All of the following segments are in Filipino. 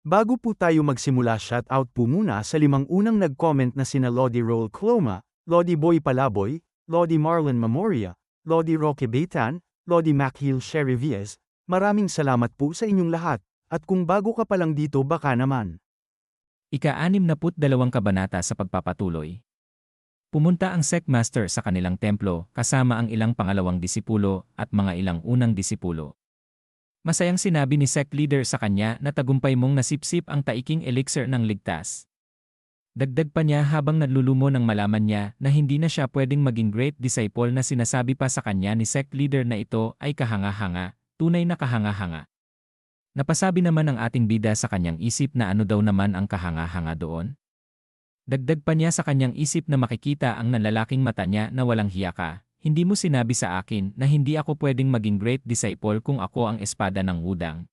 Bago po tayo magsimula, shoutout po muna sa 5 unang nag-comment na sina Lodi Roll Cloma, Lodi Boy Palaboy, Lodi Marlon Memoria, Lodi Roque Beitan, Lodi Makhil Sheriviez. Maraming salamat po sa inyong lahat, at kung bago ka pa lang dito baka naman. Ika-62 kabanata sa pagpapatuloy. Pumunta ang sect master sa kanilang templo kasama ang ilang pangalawang disipulo at mga ilang unang disipulo. Masayang sinabi ni sect leader sa kanya na tagumpay mong nasipsip ang taiking elixir ng ligtas. Dagdag pa niya habang nalulumo nang malaman niya na hindi na siya pwedeng maging great disciple na sinasabi pa sa kanya ni sect leader na ito ay kahanga-hanga, tunay na kahanga-hanga. Napasabi naman ang ating bida sa kanyang isip na ano daw naman ang kahanga-hanga doon. Dagdag pa niya sa kanyang isip na makikita ang nanlalaking mata niya na walang hiya ka. Hindi mo sinabi sa akin na hindi ako pwedeng maging great disciple kung ako ang espada ng wudang.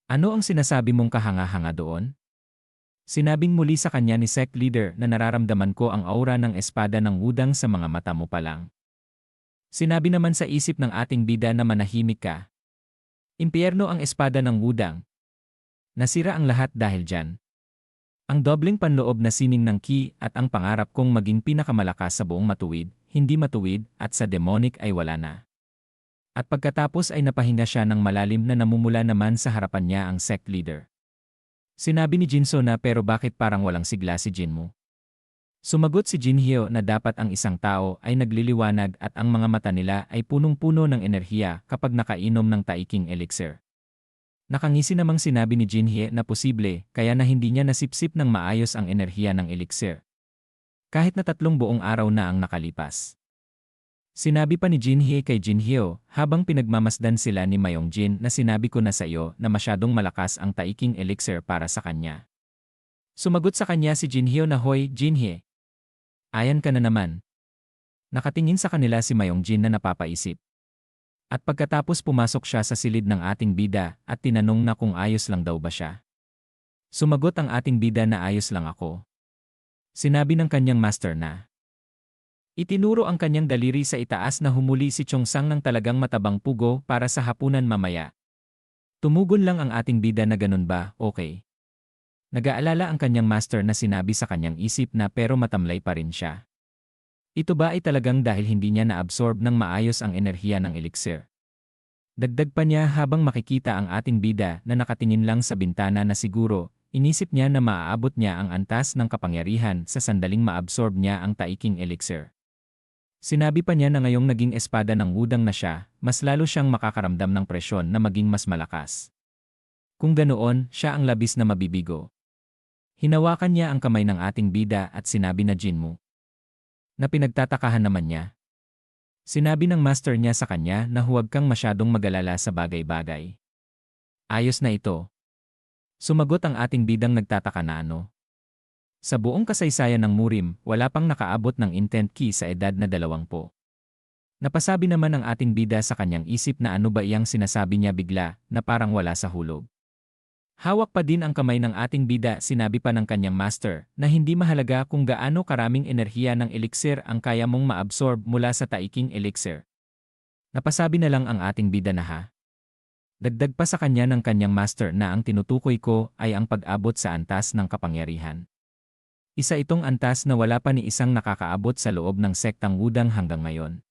Ano ang sinasabi mong kahanga-hanga doon? Sinabing muli sa kanya ni sect leader na nararamdaman ko ang aura ng espada ng wudang sa mga mata mo pa lang. Sinabi naman sa isip ng ating bida na manahimik ka. Impyerno ang espada ng wudang. Nasira ang lahat dahil dyan. Ang dobleng panloob na sining ng ki at ang pangarap kong maging pinakamalakas sa buong matuwid, hindi matuwid at sa demonic ay wala na. At pagkatapos ay napahinga siya ng malalim na namumula naman sa harapan niya ang sect leader. Sinabi ni Jinso na pero bakit parang walang sigla si Jinmo? Sumagot si Jinhyo na dapat ang isang tao ay nagliliwanag at ang mga mata nila ay punong-puno ng enerhiya kapag nakainom ng taiking elixir. Nakangisi namang sinabi ni Jinhye na posible kaya na hindi niya nasipsip ng maayos ang enerhiya ng elixir. Kahit na 3 buong araw na ang nakalipas. Sinabi pa ni Jinhye kay Jinhyo habang pinagmamasdan sila ni Mayongjin na sinabi ko na sa iyo na masyadong malakas ang taiking elixir para sa kanya. Sumagot sa kanya si Jinhyo na hoy Jinhye. Ayan ka na naman. Nakatingin sa kanila si Mayongjin na napapaisip. At pagkatapos pumasok siya sa silid ng ating bida at tinanong na kung ayos lang daw ba siya. Sumagot ang ating bida na ayos lang ako. Sinabi ng kanyang master na. Itinuro ang kanyang daliri sa itaas na humuli si Chongsang ng talagang matabang pugo para sa hapunan mamaya. Tumugon lang ang ating bida na ganun ba, okay. Nag-aalala ang kanyang master na sinabi sa kanyang isip na pero matamlay pa rin siya. Ito ba ay talagang dahil hindi niya na-absorb ng maayos ang enerhiya ng elixir? Dagdag pa niya habang makikita ang ating bida na nakatingin lang sa bintana na siguro, inisip niya na maaabot niya ang antas ng kapangyarihan sa sandaling maabsorb niya ang taiking elixir. Sinabi pa niya na ngayong naging espada ng wudang na siya, mas lalo siyang makakaramdam ng presyon na maging mas malakas. Kung ganoon, siya ang labis na mabibigo. Hinawakan niya ang kamay ng ating bida at sinabi na Jinmo. Na pinagtatakahan naman niya. Sinabi ng master niya sa kanya na huwag kang masyadong mag-alala sa bagay-bagay. Ayos na ito. Sumagot ang ating bidang nagtataka na ano. Sa buong kasaysayan ng Murim, wala pang nakaabot ng intent ki sa edad na 20. Napasabi naman ang ating bida sa kanyang isip na ano ba iyang sinasabi niya bigla na parang wala sa hulog. Hawak pa din ang kamay ng ating bida, sinabi pa ng kanyang master na hindi mahalaga kung gaano karaming enerhiya ng elixir ang kaya mong maabsorb mula sa taiking elixir. Napasabi na lang ang ating bida na ha. Dagdag pa sa kanya ng kanyang master na ang tinutukoy ko ay ang pag-abot sa antas ng kapangyarihan. Isa itong antas na wala pa ni isang nakakaabot sa loob ng sektang wudang hanggang ngayon.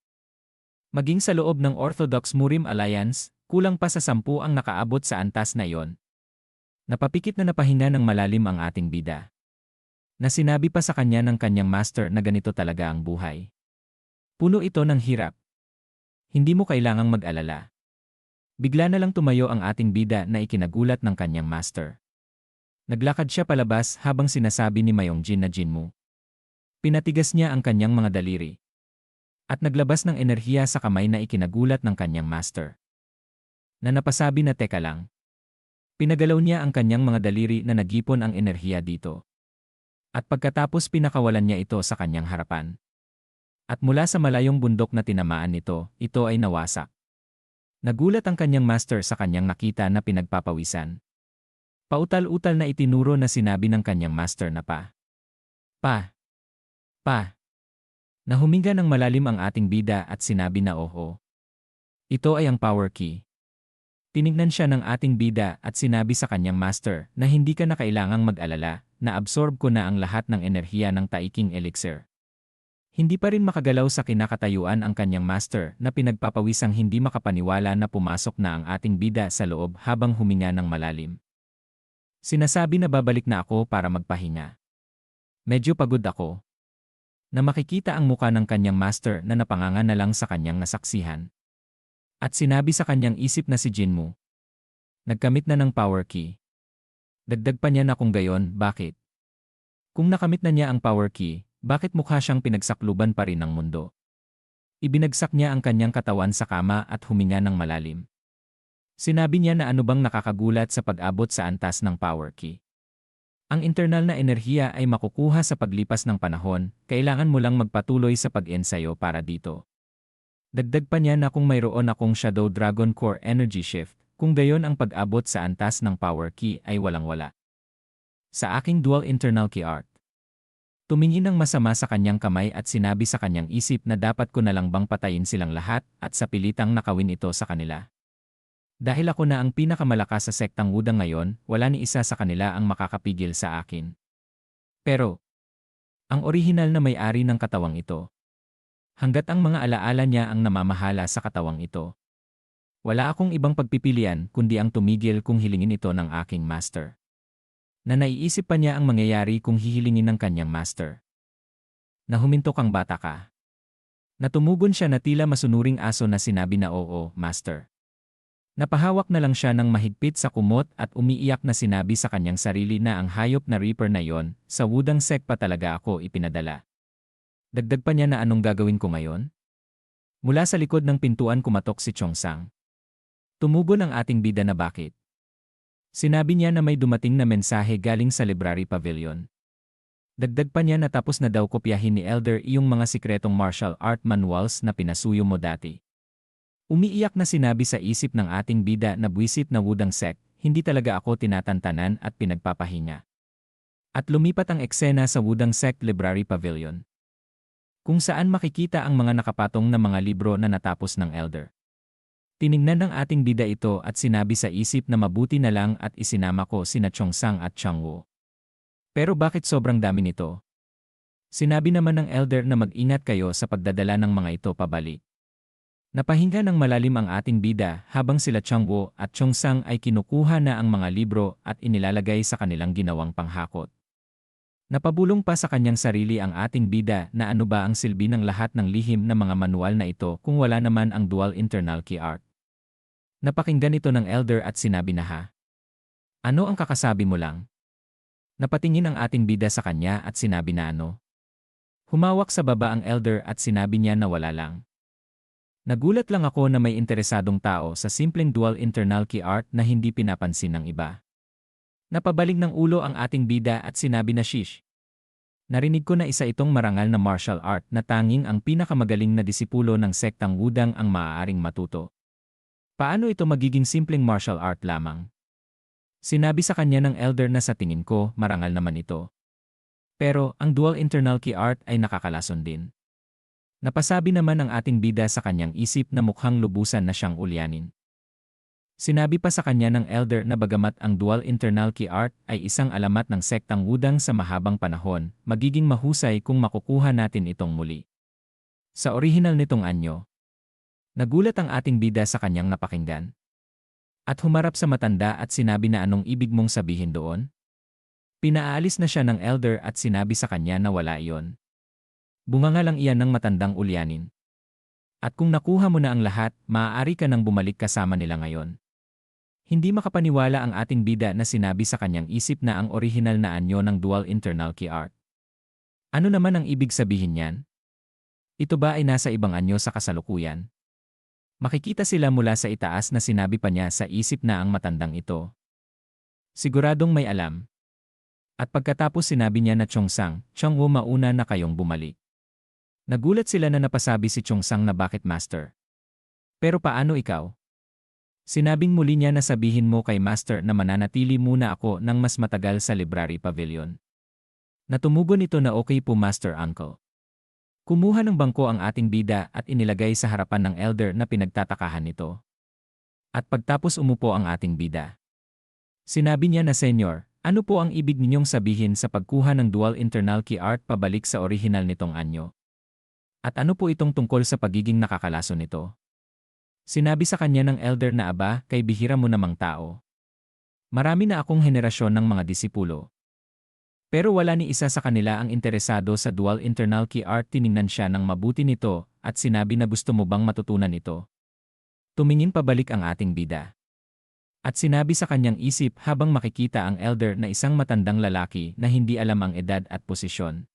Maging sa loob ng Orthodox Murim Alliance, kulang pa sa 10 ang nakaabot sa antas na iyon. Napapikit na napahinga ng malalim ang ating bida. Na sinabi pa sa kanya ng kanyang master na ganito talaga ang buhay. Puno ito ng hirap. Hindi mo kailangang mag-alala. Bigla na lang tumayo ang ating bida na ikinagulat ng kanyang master. Naglakad siya palabas habang sinasabi ni Mayongjin na Jinmo. Pinatigas niya ang kanyang mga daliri. At naglabas ng enerhiya sa kamay na ikinagulat ng kanyang master. Na napasabi na teka lang. Pinagalaw niya ang kanyang mga daliri na nagipon ang enerhiya dito. At pagkatapos pinakawalan niya ito sa kanyang harapan. At mula sa malayong bundok na tinamaan nito, ito ay nawasak. Nagulat ang kanyang master sa kanyang nakita na pinagpapawisan. Pautal-utal na itinuro na sinabi ng kanyang master na Pa. Nahuminga ng malalim ang ating bida at sinabi na oho. Ito ay ang power key. Tinignan siya ng ating bida at sinabi sa kanyang master na hindi ka na kailangang mag-alala, na-absorb ko na ang lahat ng enerhiya ng Taiking Elixir. Hindi pa rin makagalaw sa kinakatayuan ang kanyang master na pinagpapawisang hindi makapaniwala na pumasok na ang ating bida sa loob habang huminga ng malalim. Sinasabi na babalik na ako para magpahinga. Medyo pagod ako. Na makikita ang muka ng kanyang master na napanganga na lang sa kanyang nasaksihan. At sinabi sa kanyang isip na si Jinmu. Nagkamit na ng power key. Dagdag pa niya na kung gayon, bakit? Kung nakamit na niya ang power key, bakit mukha siyang pinagsakluban pa rin ng mundo? Ibinagsak niya ang kanyang katawan sa kama at huminga ng malalim. Sinabi niya na ano bang nakakagulat sa pag-abot sa antas ng power key. Ang internal na enerhiya ay makukuha sa paglipas ng panahon, kailangan mo lang magpatuloy sa pag-ensayo para dito. Dagdag pa niya na kung mayroon akong Shadow Dragon Core Energy Shift, kung gayon ang pag-abot sa antas ng power key ay walang-wala. Sa aking dual internal key art. Tumingin ng masama sa kanyang kamay at sinabi sa kanyang isip na dapat ko na lang bang patayin silang lahat at sa pilitang nakawin ito sa kanila. Dahil ako na ang pinakamalakas sa sektang Wudang ngayon, wala ni isa sa kanila ang makakapigil sa akin. Pero, ang orihinal na may-ari ng katawang ito. Hanggat ang mga alaala niya ang namamahala sa katawang ito. Wala akong ibang pagpipilian kundi ang tumigil kung hilingin ito ng aking master. Na naiisip pa niya ang mangyayari kung hihilingin ng kanyang master. Na huminto kang bata ka. Natumugon siya na tila masunuring aso na sinabi na oo, master. Napahawak na lang siya ng mahigpit sa kumot at umiiyak na sinabi sa kanyang sarili na ang hayop na Reaper na yon, sa Wudang Sect pa talaga ako ipinadala. Dagdag pa niya na anong gagawin ko ngayon? Mula sa likod ng pintuan kumatok si Chongsang. Tumugon ang ating bida na bakit. Sinabi niya na may dumating na mensahe galing sa Library Pavilion. Dagdag pa niya na tapos na daw kopyahin ni Elder iyong mga sikretong martial art manuals na pinasuyo mo dati. Umiiyak na sinabi sa isip ng ating bida na buwisit na Wudang Sect, hindi talaga ako tinatantanan at pinagpapahinga. At lumipat ang eksena sa Wudang Sect Library Pavilion. Kung saan makikita ang mga nakapatong na mga libro na natapos ng Elder. Tinignan ng ating bida ito at sinabi sa isip na mabuti na lang at isinama ko sina Chongsang at Changwo. Pero bakit sobrang dami nito? Sinabi naman ng Elder na mag-ingat kayo sa pagdadala ng mga ito pabalik. Napahinga ng malalim ang ating bida habang sila Changwo at Chongsang ay kinukuha na ang mga libro at inilalagay sa kanilang ginawang panghakot. Napabulong pa sa kanyang sarili ang ating bida na ano ba ang silbi ng lahat ng lihim na mga manual na ito kung wala naman ang dual internal key art. Napakinggan ito ng Elder at sinabi na ha. Ano ang kakasabi mo lang? Napatingin ang ating bida sa kanya at sinabi na ano. Humawak sa baba ang Elder at sinabi niya na wala lang. Nagulat lang ako na may interesadong tao sa simpleng dual internal key art na hindi pinapansin ng iba. Napabaling ng ulo ang ating bida at sinabi na shish. Narinig ko na isa itong marangal na martial art na tanging ang pinakamagaling na disipulo ng sektang Wudang ang maaaring matuto. Paano ito magiging simpleng martial art lamang? Sinabi sa kanya ng Elder na sa tingin ko, marangal naman ito. Pero, ang dual internal key art ay nakakalason din. Napasabi naman ang ating bida sa kanyang isip na mukhang lubusan na siyang ulyanin. Sinabi pa sa kanya ng Elder na bagamat ang dual internal key art ay isang alamat ng sektang Wudang sa mahabang panahon, magiging mahusay kung makukuha natin itong muli. Sa orihinal nitong anyo, nagulat ang ating bida sa kanyang napakinggan. At humarap sa matanda at sinabi na anong ibig mong sabihin doon? Pinaalis na siya ng Elder at sinabi sa kanya na wala iyon. Bunganga lang iyan ng matandang ulyanin. At kung nakuha mo na ang lahat, maaari ka nang bumalik kasama nila ngayon. Hindi makapaniwala ang ating bida na sinabi sa kanyang isip na ang orihinal na anyo ng dual internal key art. Ano naman ang ibig sabihin niyan? Ito ba ay nasa ibang anyo sa kasalukuyan? Makikita sila mula sa itaas na sinabi pa niya sa isip na ang matandang ito. Siguradong may alam. At pagkatapos sinabi niya na Chongsang, Changwo mauna na kayong bumalik. Nagulat sila na napasabi si Chongsang na bakit master. Pero paano ikaw? Sinabing muli niya na sabihin mo kay master na mananatili muna ako ng mas matagal sa Library Pavilion. Natumugon ito na okay po master uncle. Kumuha ng bangko ang ating bida at inilagay sa harapan ng Elder na pinagtatakahan nito. At pagtapos umupo ang ating bida. Sinabi niya na, Senyor, ano po ang ibig ninyong sabihin sa pagkuha ng dual internal key art pabalik sa orihinal nitong anyo? At ano po itong tungkol sa pagiging nakakalaso nito? Sinabi sa kanya ng elder na, aba, kay bihira mo namang tao. Marami na akong henerasyon ng mga disipulo. Pero wala ni isa sa kanila ang interesado sa dual internal key art. Tiningnan siya ng mabuti nito at sinabi na, gusto mo bang matutunan ito? Tumingin pabalik ang ating bida. At sinabi sa kanyang isip habang makikita ang elder na isang matandang lalaki na hindi alam ang edad at posisyon.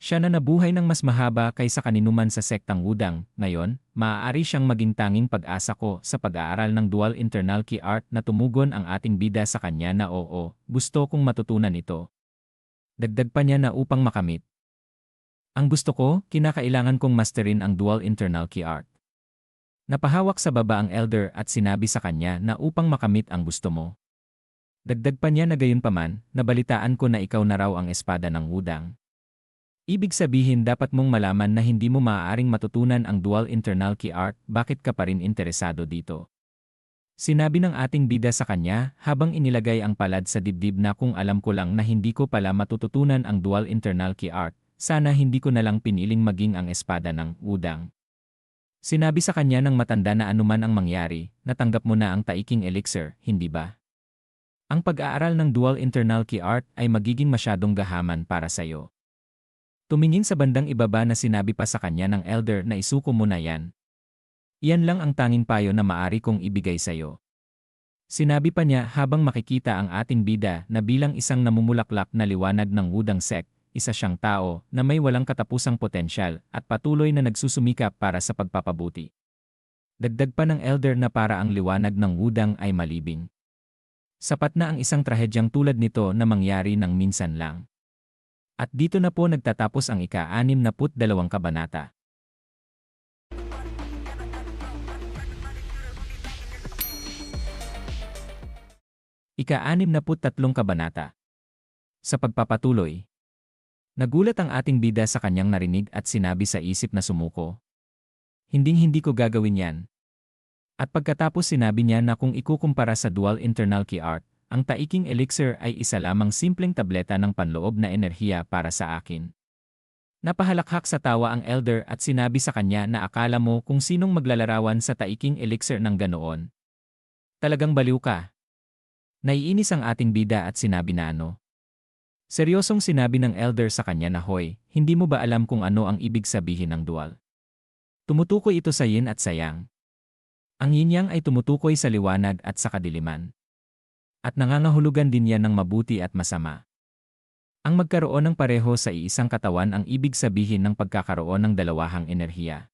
Siya na nabuhay ng mas mahaba kaysa kaninuman sa sektang Wudang. Ngayon, maaari siyang maging tanging pag-asa ko sa pag-aaral ng dual internal key art. Na tumugon ang ating bida sa kanya na, oo, gusto kong matutunan ito. Dagdag pa niya na, upang makamit ang gusto ko, kinakailangan kong masterin ang dual internal key art. Napahawak sa baba ang elder at sinabi sa kanya na upang makamit ang gusto mo. Dagdag pa niya na gayunpaman, nabalitaan ko na ikaw na raw ang espada ng Wudang. Ibig sabihin dapat mong malaman na hindi mo maaaring matutunan ang dual internal key art, bakit ka pa rin interesado dito? Sinabi ng ating bida sa kanya habang inilagay ang palad sa dibdib na, kung alam ko lang na hindi ko pala matututunan ang dual internal key art, sana hindi ko na lang piniling maging ang espada ng Wudang. Sinabi sa kanya ng matanda na, anuman ang mangyari, natanggap mo na ang taiking elixir, hindi ba? Ang pag-aaral ng dual internal key art ay magiging masyadong gahaman para sa iyo. Tumingin sa bandang ibaba na sinabi pa sa kanya ng elder na, isuko mo na yan. Iyan lang ang tanging payo na maari kong ibigay sa iyo. Sinabi pa niya habang makikita ang ating bida na bilang isang namumulaklak na liwanag ng Wudang sect, isa siyang tao na may walang katapusang potensyal at patuloy na nagsusumikap para sa pagpapabuti. Dagdag pa ng elder na para ang liwanag ng Wudang ay malibing. Sapat na ang isang trahedyang tulad nito na mangyari ng minsan lang. At dito na po nagtatapos ang ika-62 kabanata. Ika-63 kabanata. Sa pagpapatuloy, nagulat ang ating bida sa kanyang narinig at sinabi sa isip na sumuko. Hinding-hindi ko gagawin yan. At pagkatapos sinabi niya na kung ikukumpara sa dual internal key art, ang taiking elixir ay isa lamang simpleng tableta ng panloob na enerhiya para sa akin. Napahalakhak sa tawa ang elder at sinabi sa kanya na, akala mo kung sinong maglalarawan sa taiking elixir ng ganoon. Talagang baliw ka. Naiinis ang ating bida at sinabi na, ano? Seryosong sinabi ng elder sa kanya na, hoy, hindi mo ba alam kung ano ang ibig sabihin ng dual? Tumutukoy ito sa yin at sa yang. Ang yin-yang ay tumutukoy sa liwanag at sa kadiliman. At nangangahulugan din yan ng mabuti at masama. Ang magkaroon ng pareho sa iisang katawan ang ibig sabihin ng pagkakaroon ng dalawahang enerhiya.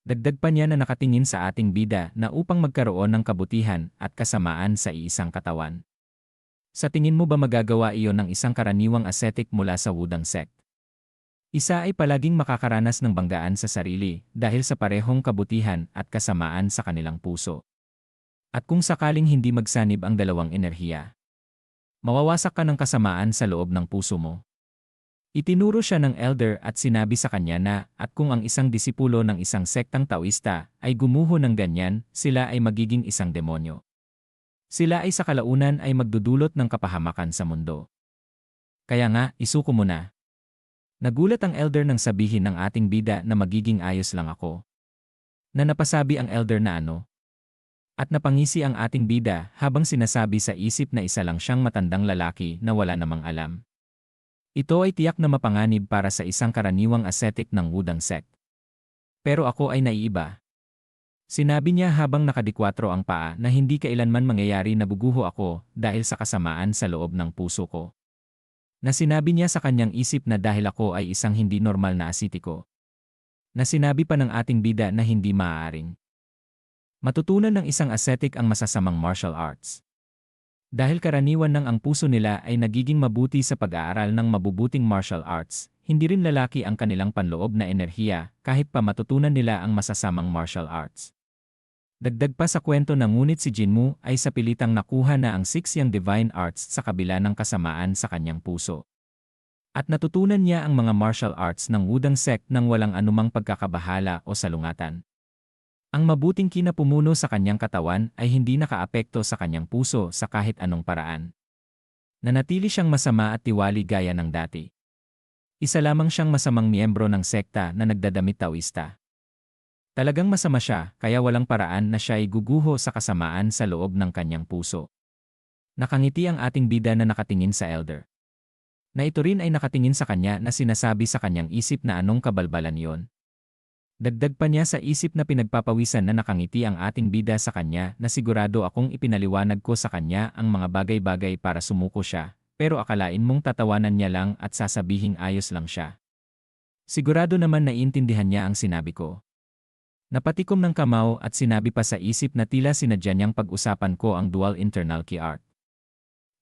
Dagdag pa niya na nakatingin sa ating bida na upang magkaroon ng kabutihan at kasamaan sa iisang katawan. Sa tingin mo ba magagawa iyon ng isang karaniwang ascetic mula sa Wudang sect? Isa ay palaging makakaranas ng banggaan sa sarili dahil sa parehong kabutihan at kasamaan sa kanilang puso. At kung sakaling hindi magsanib ang dalawang enerhiya, mawawasak ka ng kasamaan sa loob ng puso mo. Itinuro siya ng elder at sinabi sa kanya na, at kung ang isang disipulo ng isang sektang Taoista ay gumuho ng ganyan, sila ay magiging isang demonyo. Sila ay sa kalaunan ay magdudulot ng kapahamakan sa mundo. Kaya nga, isuko mo na. Nagulat ang elder nang sabihin ng ating bida na magiging ayos lang ako. Na napasabi ang elder na, ano? At napangisi ang ating bida habang sinasabi sa isip na isa lang siyang matandang lalaki na wala namang alam. Ito ay tiyak na mapanganib para sa isang karaniwang ascetic ng Wudang sect. Pero ako ay naiiba. Sinabi niya habang nakadikwatro ang paa na hindi kailanman mangyayari na buguho ako dahil sa kasamaan sa loob ng puso ko. Na sinabi niya sa kanyang isip na dahil ako ay isang hindi normal na asitiko. Na sinabi pa ng ating bida na hindi maaaring matutunan ng isang ascetic ang masasamang martial arts. Dahil karaniwan nang ang puso nila ay nagiging mabuti sa pag-aaral ng mabubuting martial arts, hindi rin lalaki ang kanilang panloob na enerhiya kahit pa matutunan nila ang masasamang martial arts. Dagdag pa sa kwento na ngunit si Jinmu ay sa pilitang nakuha na ang 6 Yang Divine Arts sa kabila ng kasamaan sa kanyang puso. At natutunan niya ang mga martial arts ng Wudang sect nang walang anumang pagkakabahala o salungatan. Ang mabuting kinapumuno sa kanyang katawan ay hindi nakaapekto sa kanyang puso sa kahit anong paraan. Nanatili siyang masama at tiwali gaya ng dati. Isa lamang siyang masamang miyembro ng sekta na nagdadamit Taoista. Talagang masama siya, kaya walang paraan na siya ay guguho sa kasamaan sa loob ng kanyang puso. Nakangiti ang ating bida na nakatingin sa elder. Na ito rin ay nakatingin sa kanya na sinasabi sa kanyang isip na anong kabalbalan yon. Dagdag pa niya sa isip na pinagpapawisan na nakangiti ang ating bida sa kanya na sigurado akong ipinaliwanag ko sa kanya ang mga bagay-bagay para sumuko siya, pero akalain mong tatawanan niya lang at sasabihing ayos lang siya. Sigurado naman naiintindihan niya ang sinabi ko. Napatikom ng kamao at sinabi pa sa isip na tila sinadya niyang pag-usapan ko ang dual internal key arc.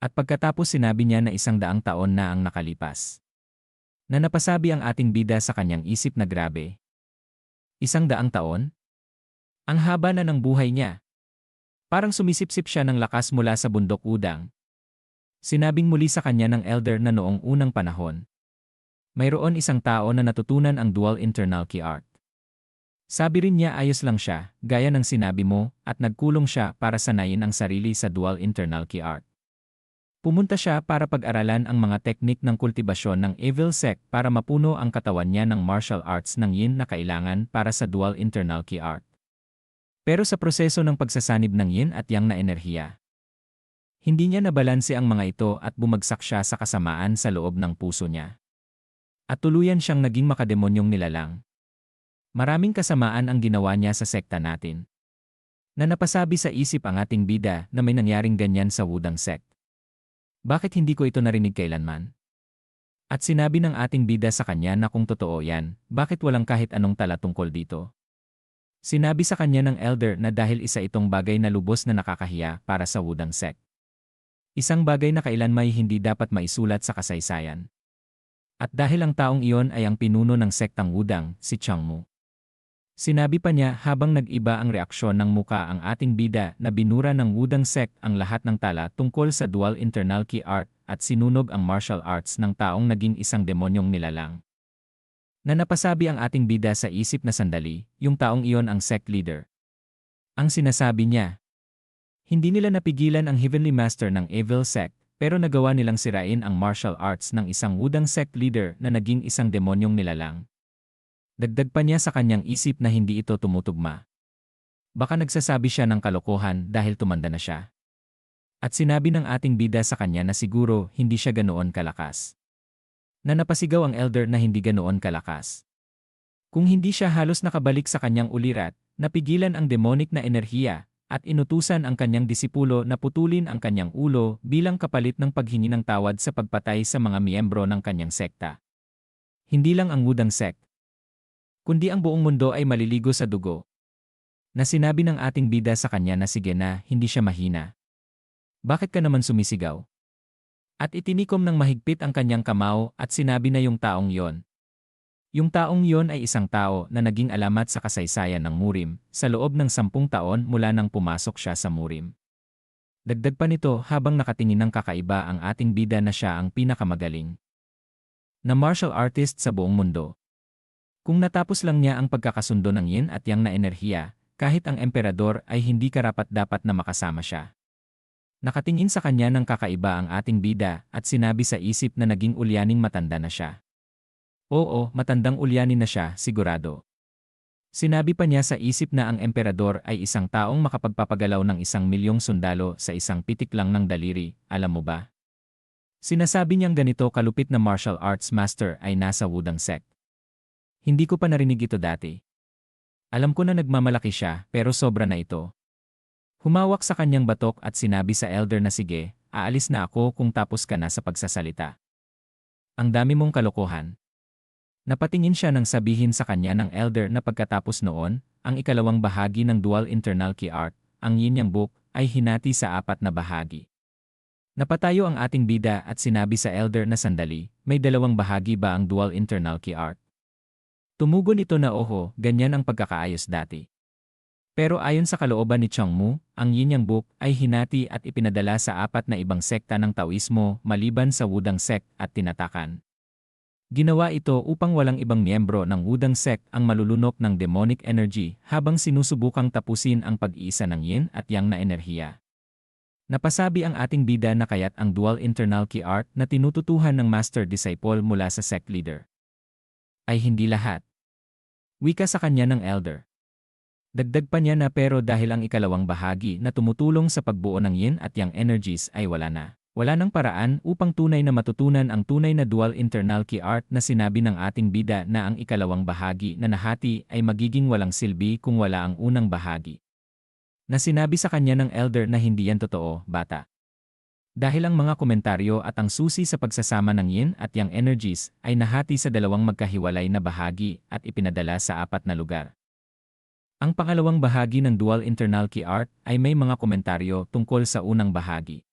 At pagkatapos sinabi niya na 100 taon na ang nakalipas. Na napasabi ang ating bida sa kanyang isip na grabe. 100 taon? Ang haba na ng buhay niya. Parang sumisipsip siya ng lakas mula sa bundok udang. Sinabing muli sa kanya ng elder na noong unang panahon. Mayroon isang tao na natutunan ang dual internal key arc. Sabi rin niya ayos lang siya, gaya ng sinabi mo, at nagkulong siya para sanayin ang sarili sa dual internal key arc. Pumunta siya para pag-aralan ang mga teknik ng kultibasyon ng Evil Sect para mapuno ang katawan niya ng martial arts ng yin na kailangan para sa dual internal key arc. Pero sa proseso ng pagsasanib ng yin at yang na enerhiya, hindi niya nabalanse ang mga ito at bumagsak siya sa kasamaan sa loob ng puso niya. At tuluyan siyang naging makademonyong nilalang. Maraming kasamaan ang ginawa niya sa sekta natin. Na napasabi sa isip ang ating bida na may nangyaring ganyan sa Wudang Sect. Bakit hindi ko ito narinig kailanman? At sinabi ng ating bida sa kanya na kung totoo yan, bakit walang kahit anong tala tungkol dito? Sinabi sa kanya ng elder na dahil isa itong bagay na lubos na nakakahiya para sa Wudang Sect. Isang bagay na kailanmay hindi dapat maisulat sa kasaysayan. At dahil ang taong iyon ay ang pinuno ng sektang Wudang, si Changmu. Sinabi pa niya habang nag-iba ang reaksyon ng muka ang ating bida na binura ng Wudang Sect ang lahat ng tala tungkol sa dual internal key arc at sinunog ang martial arts ng taong naging isang demonyong nilalang. Na napasabi ang ating bida sa isip na sandali, yung taong iyon ang sect leader. Ang sinasabi niya, hindi nila napigilan ang Heavenly Master ng Evil Sect, pero nagawa nilang sirain ang martial arts ng isang Wudang Sect leader na naging isang demonyong nilalang. Dagdag pa niya sa kanyang isip na hindi ito tumutugma. Baka nagsasabi siya ng kalokohan dahil tumanda na siya. At sinabi ng ating bida sa kanya na siguro hindi siya ganoon kalakas. Na napasigaw ang elder na hindi ganoon kalakas. Kung hindi siya halos nakabalik sa kanyang ulirat, napigilan ang demonic na enerhiya at inutusan ang kanyang disipulo na putulin ang kanyang ulo bilang kapalit ng paghingi ng tawad sa pagpatay sa mga miyembro ng kanyang sekta. Hindi lang ang Wudang Sect, kundi ang buong mundo ay maliligo sa dugo. Na sinabi ng ating bida sa kanya na sige na, hindi siya mahina. Bakit ka naman sumisigaw? At itinikom ng mahigpit ang kanyang kamao at sinabi na yung taong yon. Yung taong yon ay isang tao na naging alamat sa kasaysayan ng Murim sa loob ng 10 taon mula nang pumasok siya sa Murim. Dagdag pa nito habang nakatingin ng kakaiba ang ating bida na siya ang pinakamagaling na martial artist sa buong mundo. Kung natapos lang niya ang pagkakasundo ng yin at yang na enerhiya, kahit ang emperador ay hindi karapat-dapat na makasama siya. Nakatingin sa kanya ng kakaiba ang ating bida at sinabi sa isip na naging ulyaning matanda na siya. Oo, matandang ulyanin na siya, sigurado. Sinabi pa niya sa isip na ang emperador ay isang taong makapagpapagalaw ng 1,000,000 sundalo sa isang pitik lang ng daliri, alam mo ba? Sinasabi niyang ganito kalupit na martial arts master ay nasa Wudang Sect. Hindi ko pa narinig ito dati. Alam ko na nagmamalaki siya, pero sobra na ito. Humawak sa kanyang batok at sinabi sa elder na sige, aalis na ako kung tapos ka na sa pagsasalita. Ang dami mong kalokohan. Napatingin siya nang sabihin sa kanya ng elder na pagkatapos noon, ang ikalawang bahagi ng dual internal key arc, ang yin yang book, ay hinati sa 4 na bahagi. Napatayo ang ating bida at sinabi sa elder na sandali, may 2 bahagi ba ang dual internal key arc? Tumugon ito na oho, ganyan ang pagkakaayos dati. Pero ayon sa kalooban ni Changmu, ang yin yang book ay hinati at ipinadala sa 4 na ibang sekta ng Taoismo maliban sa Wudang Sect at tinatakan. Ginawa ito upang walang ibang miyembro ng Wudang sect ang malulunok ng demonic energy habang sinusubukang tapusin ang pag-iisa ng yin at yang na enerhiya. Napasabi ang ating bida na kaya't ang dual internal key art na tinututuhan ng master disciple mula sa sect leader ay hindi lahat. Wika sa kanya ng elder. Dagdag pa niya na pero dahil ang ikalawang bahagi na tumutulong sa pagbuo ng yin at yang energies ay wala na. Wala nang paraan upang tunay na matutunan ang tunay na dual internal key art na sinabi ng ating bida na ang ikalawang bahagi na nahati ay magiging walang silbi kung wala ang unang bahagi. Na sinabi sa kanya ng elder na hindi yan totoo, bata. Dahil ang mga komentaryo at ang susi sa pagsasama ng yin at yang energies ay nahati sa dalawang magkahiwalay na bahagi at ipinadala sa 4 na lugar. Ang pangalawang bahagi ng dual internal key art ay may mga komentaryo tungkol sa unang bahagi.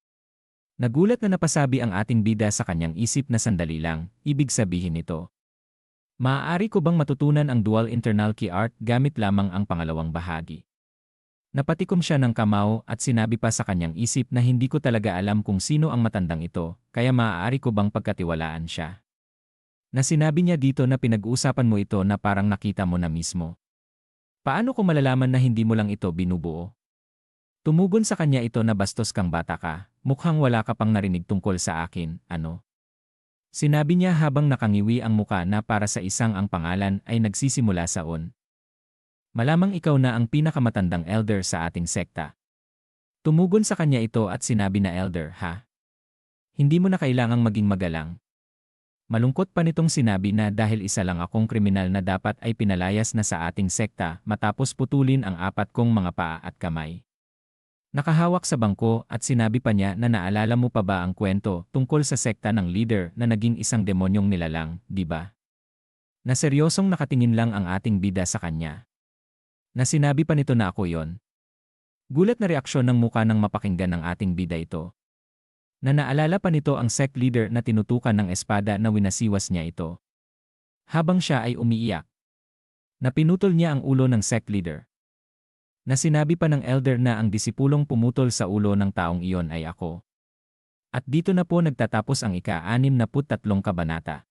Nagulat na napasabi ang ating bida sa kanyang isip na sandali lang, ibig sabihin nito. Maaari ko bang matutunan ang dual internal key art gamit lamang ang pangalawang bahagi? Napatikom siya ng kamao at sinabi pa sa kanyang isip na hindi ko talaga alam kung sino ang matandang ito, kaya maaari ko bang pagkatiwalaan siya? Na sinabi niya dito na pinag-uusapan mo ito na parang nakita mo na mismo. Paano ko malalaman na hindi mo lang ito binubuo? Tumugon sa kanya ito na bastos kang bata ka, mukhang wala ka pang narinig tungkol sa akin, ano? Sinabi niya habang nakangiwi ang muka na para sa isang ang pangalan ay nagsisimula sa on. Malamang ikaw na ang pinakamatandang elder sa ating sekta. Tumugon sa kanya ito at sinabi na elder, ha? Hindi mo na kailangang maging magalang. Malungkot pa nitong sinabi na dahil isa lang akong kriminal na dapat ay pinalayas na sa ating sekta matapos putulin ang 4 kong mga paa at kamay. Nakahawak sa bangko at sinabi pa niya na naalala mo pa ba ang kwento tungkol sa sekta ng leader na naging isang demonyong nilalang, di ba? Na seryosong nakatingin lang ang ating bida sa kanya. Na sinabi pa nito na ako yon. Gulat na reaksyon ng muka ng mapakinggan ng ating bida ito. Na naalala pa nito ang sect leader na tinutukan ng espada na winasiwas niya ito. Habang siya ay umiiyak. Na pinutol niya ang ulo ng sect leader. Na sinabi pa ng elder na ang disipulong pumutol sa ulo ng taong iyon ay ako. At dito na po nagtatapos ang ika-63 kabanata.